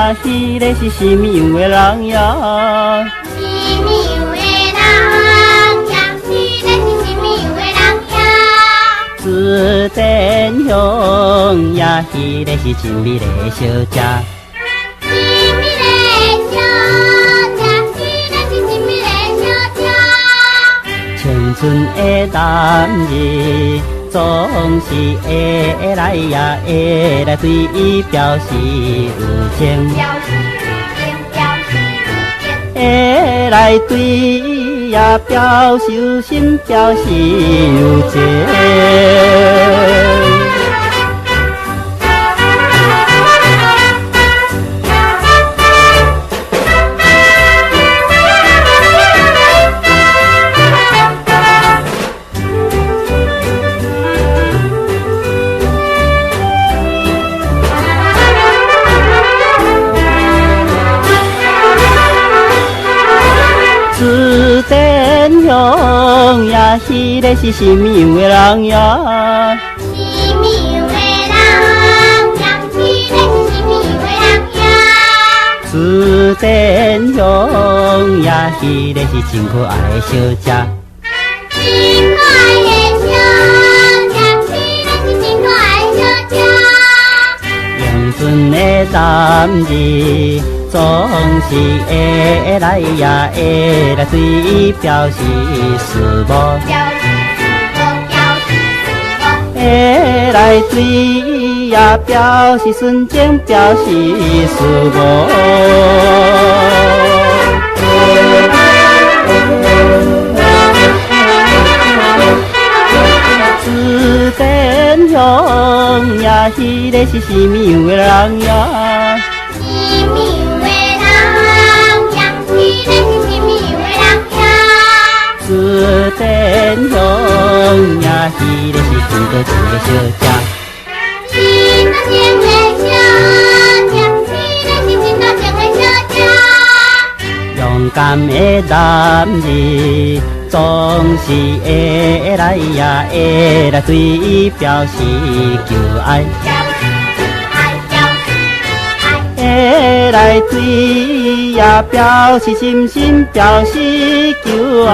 呀，迄个是什么样的人呀？什么样的人呀？迄个是什么样的人呀？紫田乡呀，迄个是真美丽的小姐。真美丽的小姐，迄个是真美丽的小姐。青春的男儿总是会来呀，会来对伊表示有情。表示有情，表示有情。会来对伊呀表示有心，表示有情。紫田乡呀，迄个是什么样的人呀？什么样的人呀？迄个是什么样的人呀？紫田乡呀，迄个是真可爱的小姐。真可爱的小姐，迄个是真可爱的小姐。英俊的男儿总是会来呀，会来对伊表示思慕。表示思慕，表示思慕。会来对伊呀表示纯情，表示思慕。紫田乡呀，迄个是什么样的人呀？什么样的人呀？迄个是什么样的人呀？紫田乡呀，迄个是真多情的小姐。真多情的小姐，迄个是真多情的小姐。勇敢的男儿总是会来呀，会来对伊表示求爱。表示爱，表示爱。会来对伊呀表示心心，表示求爱。